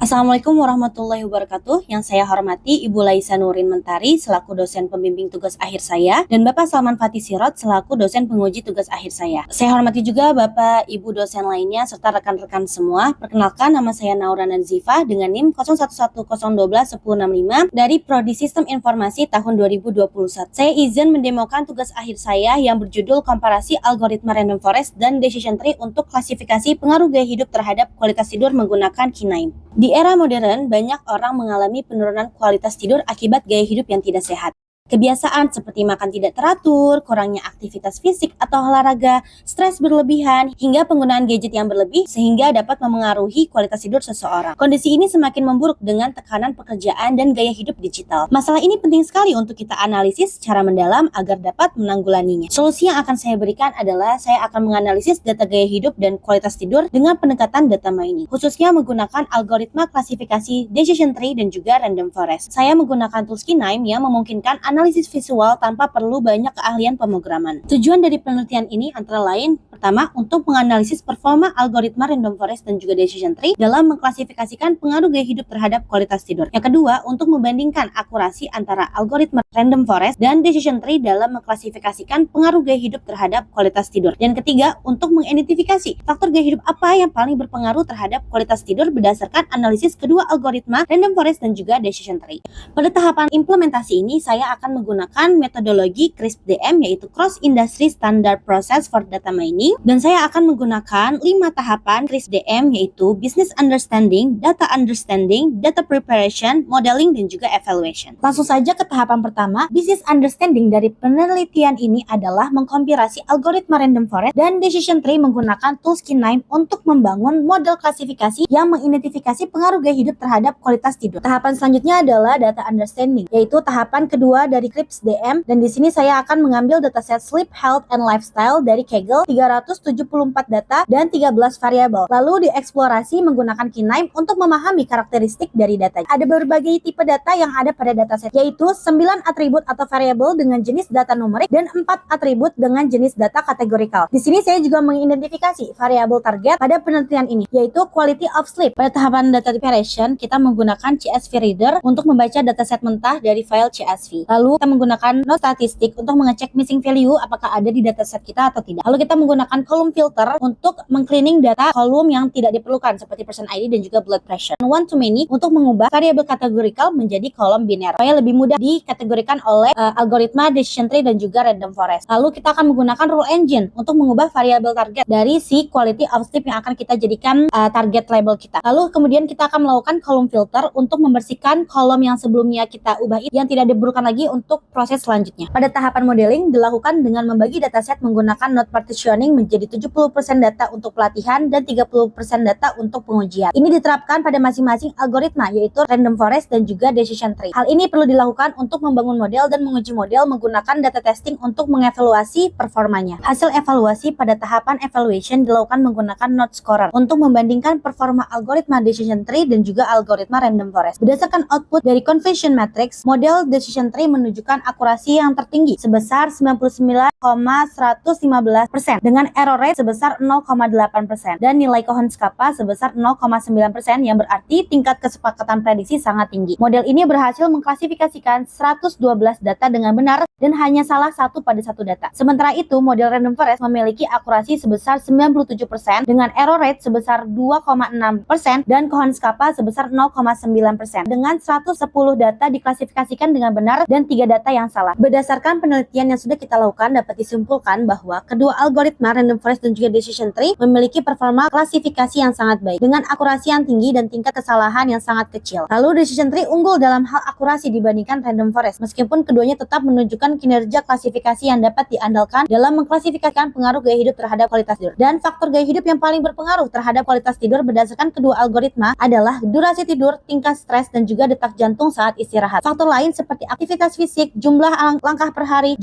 Assalamualaikum warahmatullahi wabarakatuh. Yang saya hormati Ibu Laisa Nurin Mentari selaku dosen pembimbing tugas akhir saya dan Bapak Salman Fatih Sirot selaku dosen penguji tugas akhir saya. Saya hormati juga Bapak Ibu dosen lainnya serta rekan-rekan semua. Perkenalkan, nama saya Naurana Ziva dengan NIM 0110121065 dari Prodi Sistem Informasi tahun 2021. Saya izin mendemokan tugas akhir saya yang berjudul Komparasi Algoritma Random Forest dan Decision Tree untuk klasifikasi pengaruh gaya hidup terhadap kualitas tidur menggunakan K9. Di era modern, banyak orang mengalami penurunan kualitas tidur akibat gaya hidup yang tidak sehat. Kebiasaan seperti makan tidak teratur, kurangnya aktivitas fisik atau olahraga, stres berlebihan, hingga penggunaan gadget yang berlebih sehingga dapat memengaruhi kualitas tidur seseorang. Kondisi ini semakin memburuk dengan tekanan pekerjaan dan gaya hidup digital. Masalah ini penting sekali untuk kita analisis secara mendalam agar dapat menanggulanginya. Solusi yang akan saya berikan adalah saya akan menganalisis data gaya hidup dan kualitas tidur dengan pendekatan data mining, khususnya menggunakan algoritma klasifikasi Decision Tree dan juga Random Forest. Saya menggunakan tools K9 yang memungkinkan analisis visual tanpa perlu banyak keahlian pemrograman. Tujuan dari penelitian ini antara lain, pertama, untuk menganalisis performa algoritma Random Forest dan juga Decision Tree dalam mengklasifikasikan pengaruh gaya hidup terhadap kualitas tidur. Yang kedua, untuk membandingkan akurasi antara algoritma Random Forest dan Decision Tree dalam mengklasifikasikan pengaruh gaya hidup terhadap kualitas tidur. Dan ketiga, untuk mengidentifikasi faktor gaya hidup apa yang paling berpengaruh terhadap kualitas tidur berdasarkan analisis kedua algoritma Random Forest dan juga Decision Tree. Pada tahapan implementasi ini, saya akan menggunakan metodologi CRISP-DM yaitu Cross Industry Standard Process for Data Mining, dan saya akan menggunakan 5 tahapan CRISP-DM yaitu Business Understanding, Data Understanding, Data Preparation, Modeling, dan juga Evaluation. Langsung saja ke tahapan pertama. Business Understanding dari penelitian ini adalah mengkompilasi algoritma Random Forest dan Decision Tree menggunakan tools K9 untuk membangun model klasifikasi yang mengidentifikasi pengaruh gaya hidup terhadap kualitas tidur. Tahapan selanjutnya adalah Data Understanding, yaitu tahapan kedua dari CRISP-DM, dan di sini saya akan mengambil dataset Sleep, Health, and Lifestyle dari Kaggle, 374 data dan 13 variabel. Lalu dieksplorasi menggunakan K9 untuk memahami karakteristik dari data. Ada berbagai tipe data yang ada pada dataset, yaitu 9 atribut atau variabel dengan jenis data numerik dan 4 atribut dengan jenis data kategorikal. Di sini saya juga mengidentifikasi variabel target pada penelitian ini, yaitu Quality of Sleep. Pada tahapan data preparation, kita menggunakan CSV Reader untuk membaca dataset mentah dari file CSV. Lalu kita menggunakan node statistik untuk mengecek missing value apakah ada di dataset kita atau tidak. Lalu kita menggunakan column filter untuk mengcleaning data kolom yang tidak diperlukan seperti person ID dan juga blood pressure. One to many untuk mengubah variabel kategorikal menjadi kolom biner supaya lebih mudah dikategorikan oleh algoritma Decision Tree dan juga Random Forest. Lalu kita akan menggunakan rule engine untuk mengubah variabel target dari si quality of sleep yang akan kita jadikan target label kita. Lalu kemudian kita akan melakukan column filter untuk membersihkan kolom yang sebelumnya kita ubah yang tidak diperlukan lagi untuk proses selanjutnya. Pada tahapan modeling dilakukan dengan membagi dataset menggunakan node partitioning menjadi 70% data untuk pelatihan dan 30% data untuk pengujian. Ini diterapkan pada masing-masing algoritma yaitu Random Forest dan juga Decision Tree. Hal ini perlu dilakukan untuk membangun model dan menguji model menggunakan data testing untuk mengevaluasi performanya. Hasil evaluasi pada tahapan evaluation dilakukan menggunakan node scorer untuk membandingkan performa algoritma Decision Tree dan juga algoritma Random Forest. Berdasarkan output dari conversion matrix, model Decision Tree menunjukkan akurasi yang tertinggi sebesar 99,115% dengan error rate sebesar 0,8% dan nilai Cohen's kappa sebesar 0,9% yang berarti tingkat kesepakatan prediksi sangat tinggi. Model ini berhasil mengklasifikasikan 112 data dengan benar dan hanya salah satu pada satu data. Sementara itu, model Random Forest memiliki akurasi sebesar 97% dengan error rate sebesar 2,6% dan Cohen's kappa sebesar 0,9%. Dengan 110 data diklasifikasikan dengan benar dan 3 data yang salah. Berdasarkan penelitian yang sudah kita lakukan, dapat disimpulkan bahwa kedua algoritma Random Forest dan juga Decision Tree memiliki performa klasifikasi yang sangat baik dengan akurasi yang tinggi dan tingkat kesalahan yang sangat kecil. Lalu Decision Tree unggul dalam hal akurasi dibandingkan Random Forest, meskipun keduanya tetap menunjukkan kinerja klasifikasi yang dapat diandalkan dalam mengklasifikasikan pengaruh gaya hidup terhadap kualitas tidur. Dan faktor gaya hidup yang paling berpengaruh terhadap kualitas tidur berdasarkan kedua algoritma adalah durasi tidur, tingkat stres, dan juga detak jantung saat istirahat. Faktor lain seperti aktivitas fisik, jumlah langkah per hari,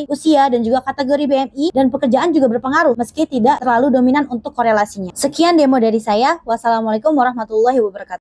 usia, dan juga kategori BMI dan pekerjaan juga berpengaruh meski tidak terlalu dominan untuk korelasinya. Sekian demo dari saya. Wassalamualaikum warahmatullahi wabarakatuh.